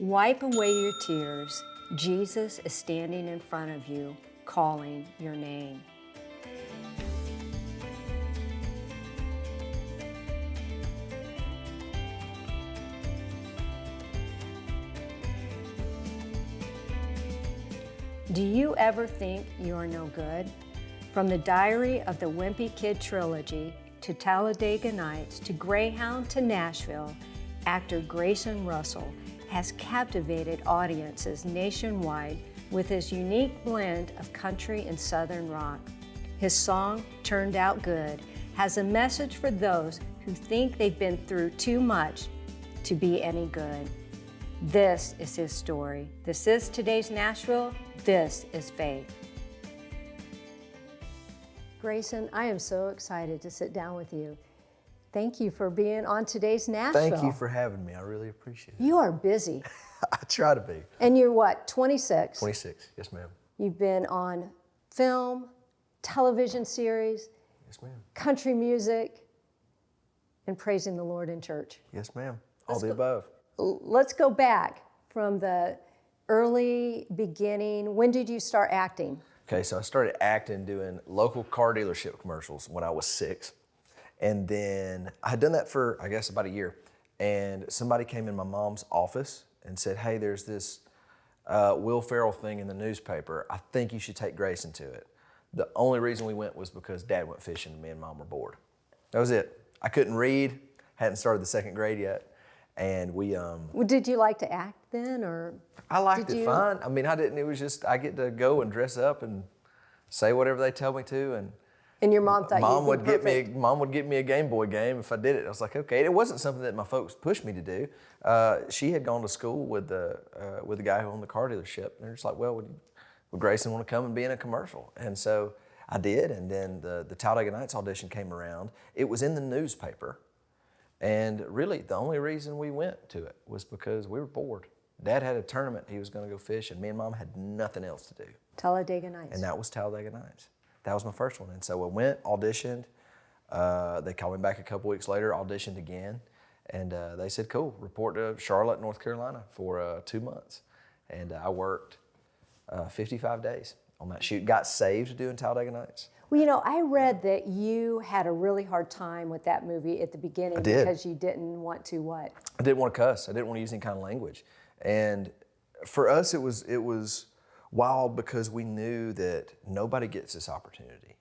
Wipe away your tears. Jesus is standing in front of you, calling your name. Do you ever think you are no good? From the Diary of the Wimpy Kid trilogy to Talladega Nights to Greyhound to Nashville, actor Grayson Russell has captivated audiences nationwide with his unique blend of country and southern rock. His song, Turned Out Good, has a message for those who think they've been through too much to be any good. This is his story. This is today's Nashville. This is faith. Grayson, I am so excited to sit down with you. Thank you for being on today's Nashville. Thank you for having me. I really appreciate it. You are busy. I try to be. And you're what, 26? 26, yes ma'am. You've been on film, television series, Yes ma'am. country music, and praising the Lord in church. Yes ma'am. All the above. Let's go back from the early beginning. When did you start acting? Okay, so I started acting, doing local car dealership commercials when I was 6. And then I had done that for, I guess, about a year. And somebody came in my mom's office and said, hey, there's this Will Ferrell thing in the newspaper. I think you should take Grayson to it. The only reason we went was because Dad went fishing and me and Mom were bored. That was it. I couldn't read, hadn't started the 2nd grade yet. And we... Well, did you like to act then, or? I liked it fine. I mean, I didn't, it was just, I get to go and dress up and say whatever they tell me to. And your mom thought Mom you'd would be perfect. Mom would get me a Game Boy game if I did it. I was like, okay. It wasn't something that my folks pushed me to do. She had gone to school with the guy who owned the car dealership. And they're just like, well, would Grayson want to come and be in a commercial? And so I did. And then the Talladega Nights audition came around. It was in the newspaper. And really, the only reason we went to it was because we were bored. Dad had a tournament he was going to go fish, and me and Mom had nothing else to do. Talladega Nights. And that was Talladega Nights. That was my first one. And so I went, auditioned. They called me back a couple weeks later, auditioned again. And they said, cool, report to Charlotte, North Carolina for 2 months. And I worked 55 days on that shoot. Got saved doing Talladega Nights. Well, you know, I read that you had a really hard time with that movie at the beginning. I did. Because you didn't want to what? I didn't want to cuss. I didn't want to use any kind of language. And for us, it was wild because we knew that nobody gets this opportunity.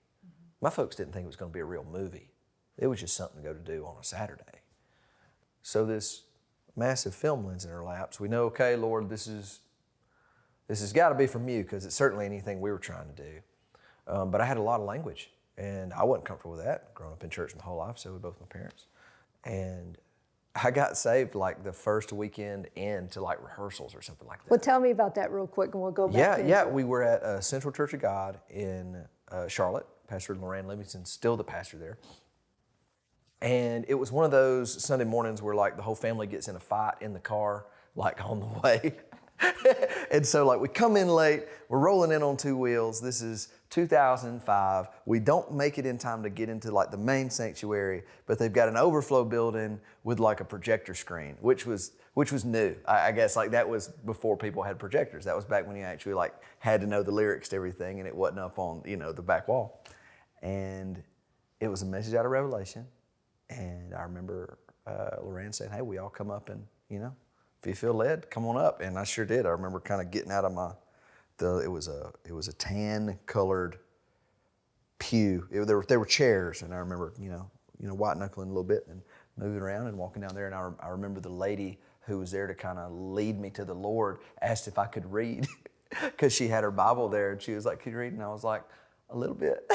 My folks didn't think it was going to be a real movie. It was just something to go to do on a Saturday. So this massive film lands in our laps. We know, okay, Lord, this has got to be from you, because it's certainly anything we were trying to do. But I had a lot of language, and I wasn't comfortable with that. Growing up in church my whole life, so with both my parents. And I got saved like the first weekend into like rehearsals or something like that. Well, tell me about that real quick, and we'll go back. Yeah. We were at Central Church of God in Charlotte. Pastor Loran Livingston's still the pastor there. And it was one of those Sunday mornings where like the whole family gets in a fight in the car, like on the way. And so like we come in late, we're rolling in on 2 wheels. This is 2005. We don't make it in time to get into like the main sanctuary, but they've got an overflow building with like a projector screen, which was new. I guess like that was before people had projectors. That was back when you actually like had to know the lyrics to everything, and it wasn't up on, the back wall. And it was a message out of Revelation. And I remember Loran saying, hey, we all come up and, if you feel led, come on up. And I sure did. I remember kind of getting out of it was a tan colored pew. There were chairs, and I remember, white knuckling a little bit and moving around and walking down there. And I remember the lady who was there to kind of lead me to the Lord asked if I could read, because she had her Bible there, and she was like, can you read? And I was like, a little bit.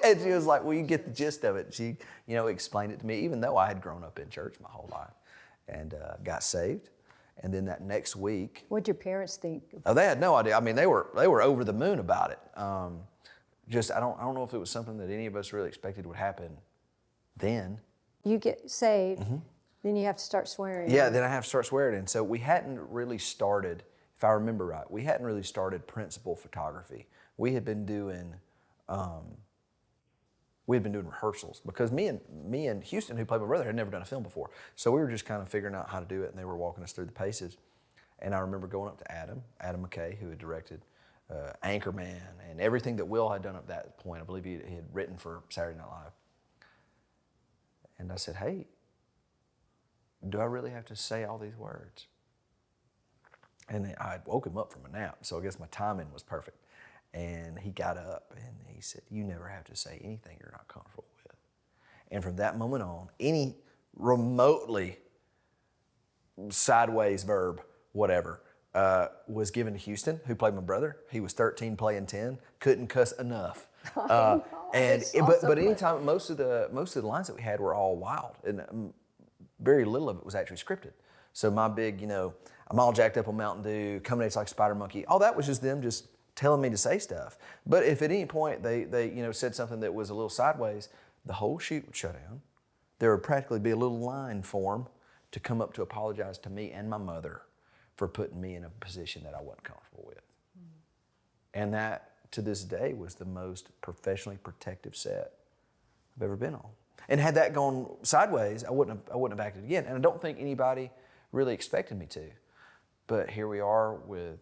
And she was like, well, you get the gist of it. She, explained it to me, even though I had grown up in church my whole life, and got saved. And then that next week, what'd your parents think? Oh, they had no idea. I mean, they were over the moon about it. I don't know if it was something that any of us really expected would happen then. You get saved, then you have to start swearing. Yeah, then I have to start swearing. And so we hadn't really started, if I remember right, we hadn't really started principal photography. We had been doing rehearsals, because me and Houston, who played my brother, had never done a film before. So we were just kind of figuring out how to do it, and they were walking us through the paces. And I remember going up to Adam McKay, who had directed Anchorman and everything that Will had done up that point. I believe he had written for Saturday Night Live. And I said, hey, do I really have to say all these words? And I had woke him up from a nap, so I guess my timing was perfect. And he got up and he said, you never have to say anything you're not comfortable with. And from that moment on, any remotely sideways verb, whatever, was given to Houston, who played my brother. He was 13 playing 10, couldn't cuss enough. But anytime, most of the lines that we had were all wild, and very little of it was actually scripted. So my big, I'm all jacked up on Mountain Dew, coming at you like a spider monkey, all that was just them just telling me to say stuff. But if at any point they said something that was a little sideways, the whole shoot would shut down. There would practically be a little line form to come up to apologize to me and my mother for putting me in a position that I wasn't comfortable with. And that, to this day, was the most professionally protective set I've ever been on. And had that gone sideways, I wouldn't have acted again. And I don't think anybody really expected me to. But here we are with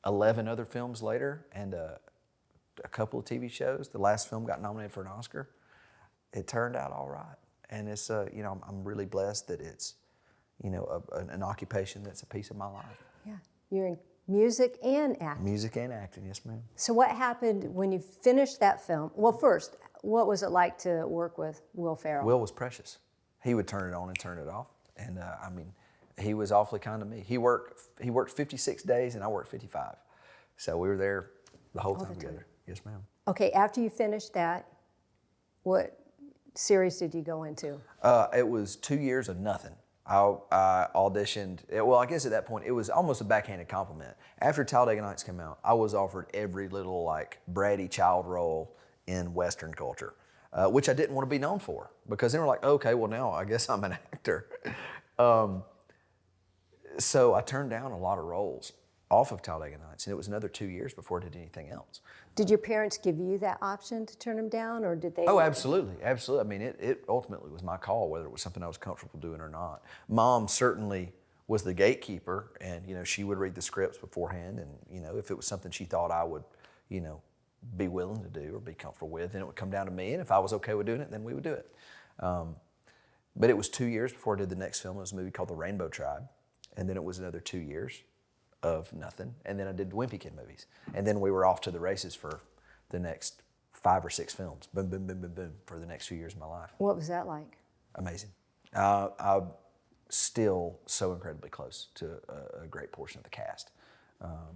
11 other films later and a couple of TV shows. The last film got nominated for an Oscar. It turned out all right. And it's, I'm really blessed that it's, an occupation that's a piece of my life. Yeah, you're in music and acting. Music and acting, yes, ma'am. So what happened when you finished that film? Well, first, what was it like to work with Will Ferrell? Will was precious. He would turn it on and turn it off. And he was awfully kind to me. He worked 56 days and I worked 55. So we were there the whole time together. Yes, ma'am. Okay, after you finished that, what series did you go into? It was 2 years of nothing. I auditioned, I guess at that point, it was almost a backhanded compliment. After Talladega Nights came out, I was offered every little bratty child role in Western culture, which I didn't want to be known for, because they were like, okay, well now I guess I'm an actor. So I turned down a lot of roles off of Talladega Nights, and it was another 2 years before I did anything else. Did your parents give you that option to turn them down, or did they? Oh, absolutely, absolutely. I mean, it ultimately was my call whether it was something I was comfortable doing or not. Mom certainly was the gatekeeper, and she would read the scripts beforehand, and if it was something she thought I would, be willing to do or be comfortable with, then it would come down to me, and if I was okay with doing it, then we would do it. But it was 2 years before I did the next film. It was a movie called The Rainbow Tribe, and then it was another 2 years of nothing, and then I did Wimpy Kid movies, and then we were off to the races for the next 5 or 6 films, boom, boom, boom, boom, boom, for the next few years of my life. What was that like? Amazing. I'm still so incredibly close to a great portion of the cast,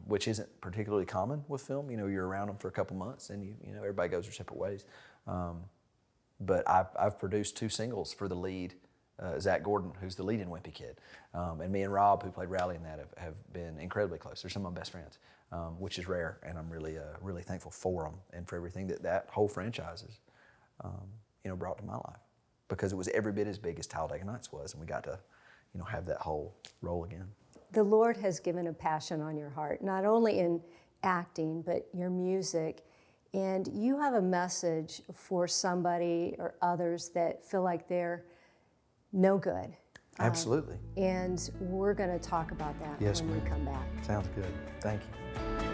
which isn't particularly common with film. You're around them for a couple months, and everybody goes their separate ways. But I've produced 2 singles for the lead. Zach Gordon, who's the lead in Wimpy Kid, and me and Rob, who played Rowley in that, have been incredibly close. They're some of my best friends, which is rare, and I'm really thankful for them and for everything that whole franchise has, brought to my life, because it was every bit as big as Talladega Nights was, and we got to, have that whole role again. The Lord has given a passion on your heart, not only in acting, but your music, and you have a message for somebody or others that feel like they're no good. Absolutely. And we're going to talk about that when we come back. Sounds good. Thank you.